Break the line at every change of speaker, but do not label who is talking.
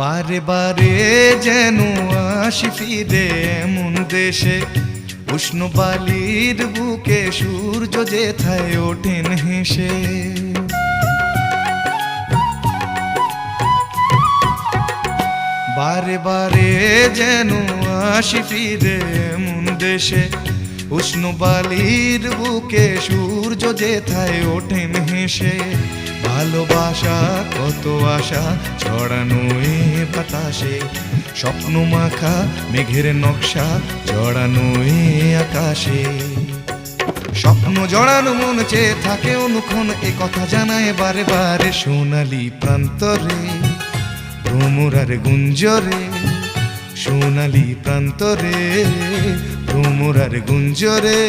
বারে বারে যেন আসি ফিরে এমন দেশে, উষ্ণ বালির বুকে সূর্য যেথায় ওঠেন হেসে। বারে বারে যেন আসি ফিরে এমন দেশে, উষ্ণ বালির বুকে সূর্য যেথায় ওঠেন হেসে। ভালোবাসা কত আশা ছড়ানো এ বাতাসে, স্বপ্ন মাখা মেঘের নকশা জড়ানো এ আকাশে। স্বপ্ন জড়ানো মন চেয়ে থাকে অনুক্ষণ, এ কথা জানায় বারে বারে সোনালি প্রান্তরে ভ্রমরার গুঞ্জরে। সোনালি প্রান্তরে ভ্রমরার গুঞ্জরে।